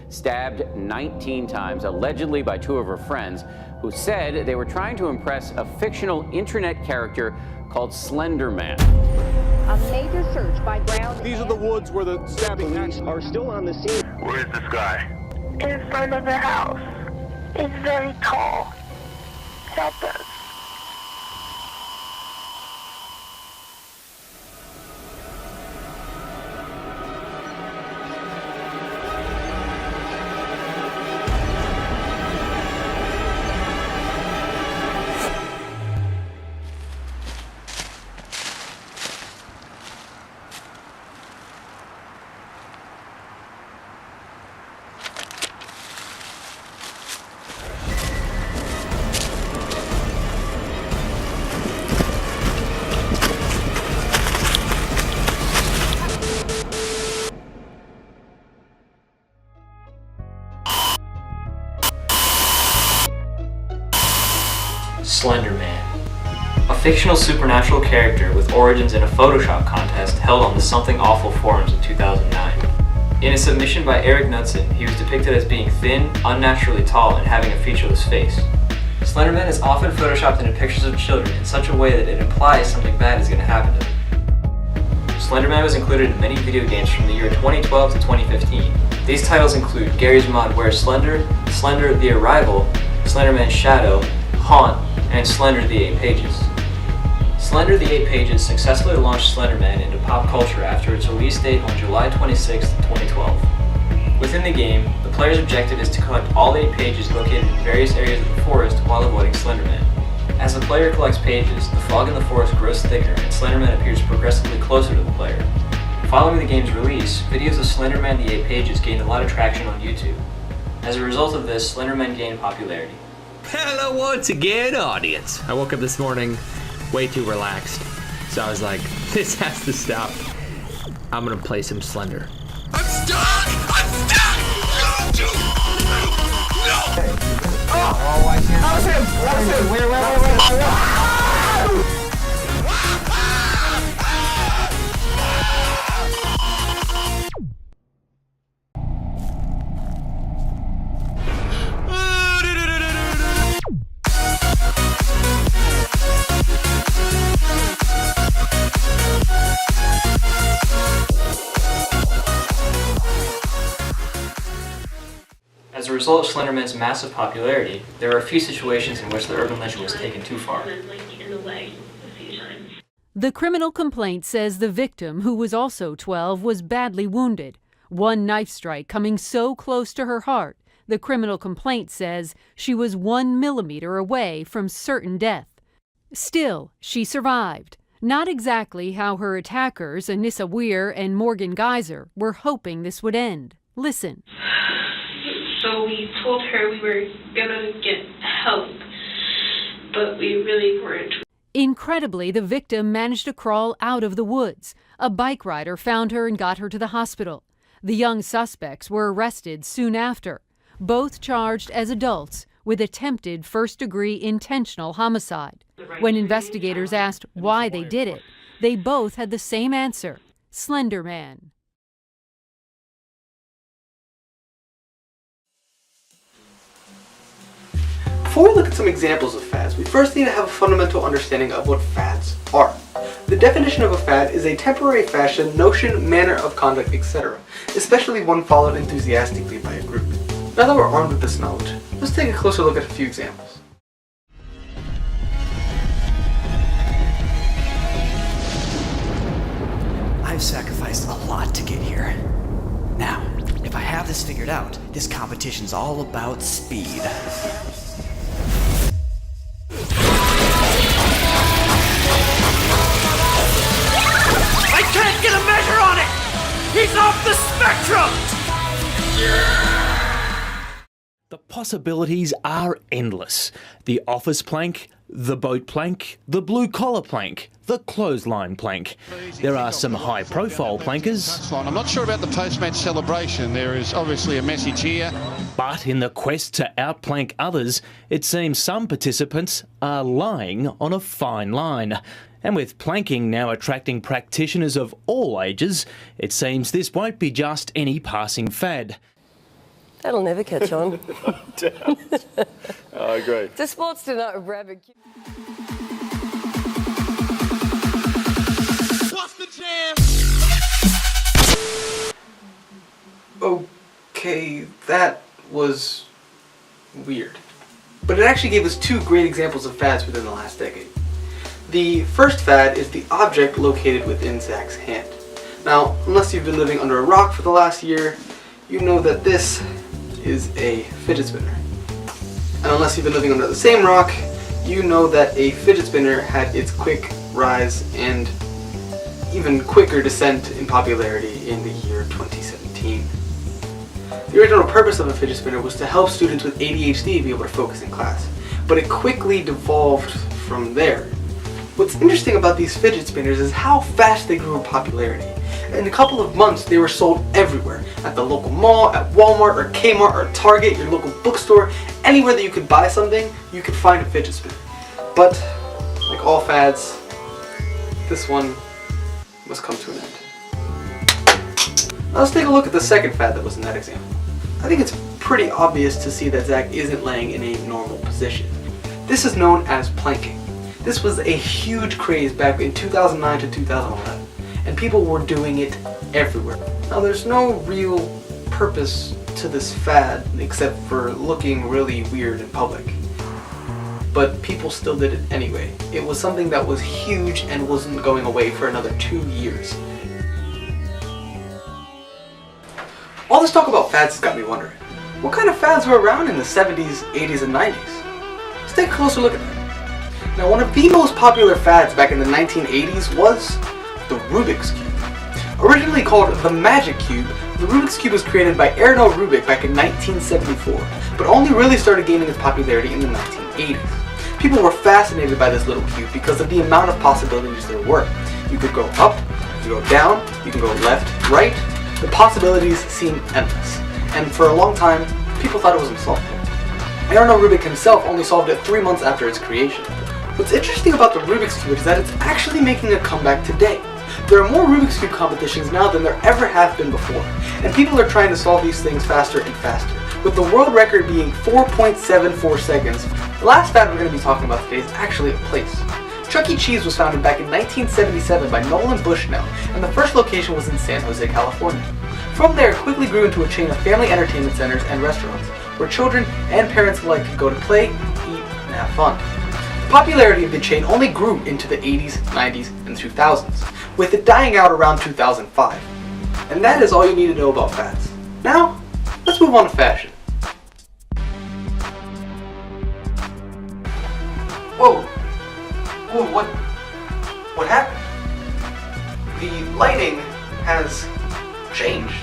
stabbed 19 times, allegedly by two of her friends, who said they were trying to impress a fictional internet character called Slender Man. A major search by ground. These are the woods where the stabbing Police are still on the scene. Where is this guy? In front of the house. It's very tall. Help us. Slender Man, a fictional supernatural character with origins in a Photoshop contest held on the Something Awful forums in 2009. In a submission by Eric Knudsen, he was depicted as being thin, unnaturally tall, and having a featureless face. Slender Man is often photoshopped into pictures of children in such a way that it implies something bad is going to happen to them. Slender Man was included in many video games from the year 2012 to 2015. These titles include Garry's Mod Where's Slender, Slender the Arrival, Slender Man's Shadow, Haunt, and Slender the 8 Pages. Slender the 8 Pages successfully launched Slender Man into pop culture after its release date on July 26, 2012. Within the game, the player's objective is to collect all 8 pages located in various areas of the forest while avoiding Slender Man. As the player collects pages, the fog in the forest grows thicker and Slender Man appears progressively closer to the player. Following the game's release, videos of Slender Man the 8 Pages gained a lot of traction on YouTube. As a result of this, Slender Man gained popularity. Hello once again, audience. I woke up this morning way too relaxed, so I was like, this has to stop. I'm gonna play some Slender. I'm stuck! I'm stuck! No! Oh, I can't. That was him! That was him! Wait. As a result of Slender Man's massive popularity, there are a few situations in which the urban legend was taken too far. The criminal complaint says the victim, who was also 12, was badly wounded. One knife strike coming so close to her heart, the criminal complaint says she was 1 millimeter away from certain death. Still, she survived. Not exactly how her attackers, Anissa Weir and Morgan Geyser, were hoping this would end. Listen. So we told her we were gonna get help, but we really weren't. Incredibly, the victim managed to crawl out of the woods. A bike rider found her and got her to the hospital. The young suspects were arrested soon after, both charged as adults with attempted first-degree intentional homicide. When investigators asked why they did it, they both had the same answer: Slender Man. Before we look at some examples of fads, we first need to have a fundamental understanding of what fads are. The definition of a fad is a temporary fashion, notion, manner of conduct, etc., especially one followed enthusiastically by a group. Now that we're armed with this knowledge, let's take a closer look at a few examples. I've sacrificed a lot to get here. Now, if I have this figured out, this competition's all about speed. I can't get a measure on it! He's off the spectrum! The possibilities are endless. The office plank, the boat plank, the blue-collar plank, the clothesline plank. There are some high-profile plankers. I'm not sure about the post-match celebration. There is obviously a message here. But in the quest to outplank others, it seems some participants are lying on a fine line. And with planking now attracting practitioners of all ages, it seems this won't be just any passing fad. That'll never catch on. I agree. The sports tonight with Brad McHugh. What's the jam? Okay, that was weird. But it actually gave us two great examples of fads within the last decade. The first fad is the object located within Zach's hand. Now, unless you've been living under a rock for the last year, you know that this is a fidget spinner. And unless you've been living under the same rock, you know that a fidget spinner had its quick rise and even quicker descent in popularity in the year 2017. The original purpose of a fidget spinner was to help students with ADHD be able to focus in class, but it quickly devolved from there. What's interesting about these fidget spinners is how fast they grew in popularity. In a couple of months, they were sold everywhere. At the local mall, at Walmart, or Kmart, or Target, your local bookstore, anywhere that you could buy something, you could find a fidget spinner. But, like all fads, this one must come to an end. Now let's take a look at the second fad that was in that example. I think it's pretty obvious to see that Zach isn't laying in a normal position. This is known as planking. This was a huge craze back in 2009 to 2011, and people were doing it everywhere. Now there's no real purpose to this fad except for looking really weird in public. But people still did it anyway. It was something that was huge and wasn't going away for another 2 years. All this talk about fads has got me wondering, what kind of fads were around in the 70s, 80s, and 90s? Let's take a closer look at that. Now, one of the most popular fads back in the 1980s was the Rubik's Cube. Originally called the Magic Cube, the Rubik's Cube was created by Erno Rubik back in 1974, but only really started gaining its popularity in the 1980s. People were fascinated by this little cube because of the amount of possibilities there were. You could go up, you could go down, you can go left, right. The possibilities seemed endless, and for a long time, people thought it was unsolvable. Erno Rubik himself only solved it 3 months after its creation. What's interesting about the Rubik's Cube is that it's actually making a comeback today. There are more Rubik's Cube competitions now than there ever have been before, and people are trying to solve these things faster and faster. With the world record being 4.74 seconds, the last fad we're going to be talking about today is actually a place. Chuck E. Cheese was founded back in 1977 by Nolan Bushnell, and the first location was in San Jose, California. From there, it quickly grew into a chain of family entertainment centers and restaurants, where children and parents alike could go to play, eat, and have fun. The popularity of the chain only grew into the 80s, 90s, and 2000s, with it dying out around 2005. And that is all you need to know about fads. Now, let's move on to fashion. Whoa! Whoa, what happened? The lighting has changed.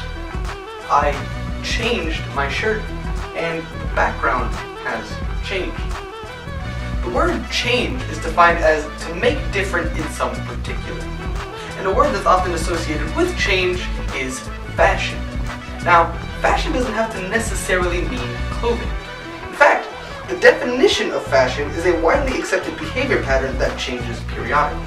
I changed my shirt, and the background has changed. The word change is defined as to make different in some particular. And a word that's often associated with change is fashion. Now, fashion doesn't have to necessarily mean clothing. In fact, the definition of fashion is a widely accepted behavior pattern that changes periodically.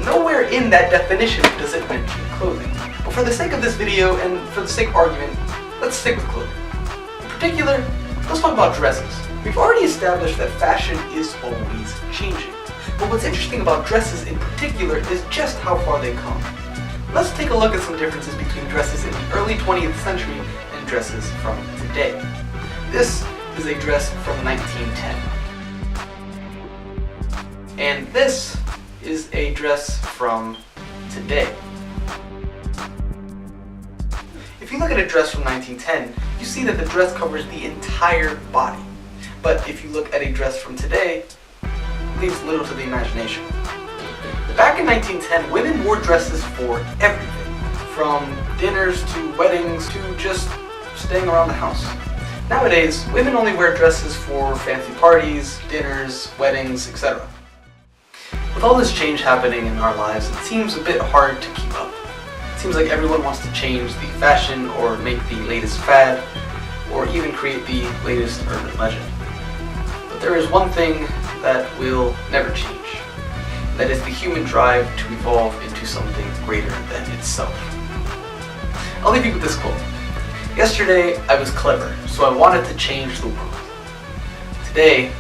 Nowhere in that definition does it mention clothing. But for the sake of this video and for the sake of argument, let's stick with clothing. In particular, let's talk about dresses. We've already established that fashion is always changing. But what's interesting about dresses in particular is just how far they come. Let's take a look at some differences between dresses in the early 20th century and dresses from today. This is a dress from 1910. And this is a dress from today. If you look at a dress from 1910, you see that the dress covers the entire body. But if you look at a dress from today, it leaves little to the imagination. Back in 1910, women wore dresses for everything, from dinners to weddings to just staying around the house. Nowadays, women only wear dresses for fancy parties, dinners, weddings, etc. With all this change happening in our lives, it seems a bit hard to keep up. It seems like everyone wants to change the fashion or make the latest fad, or even create the latest urban legend. But there is one thing that will never change. That is the human drive to evolve into something greater than itself. I'll leave you with this quote. Yesterday, I was clever, so I wanted to change the world. Today,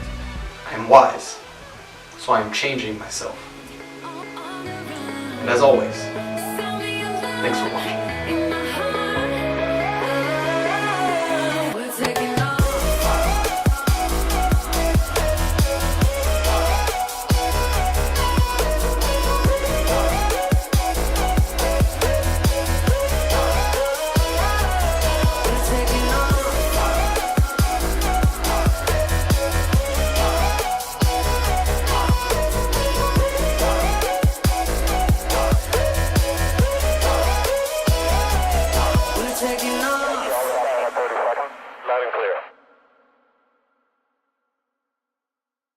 I am wise, so I am changing myself. And as always, thanks for watching.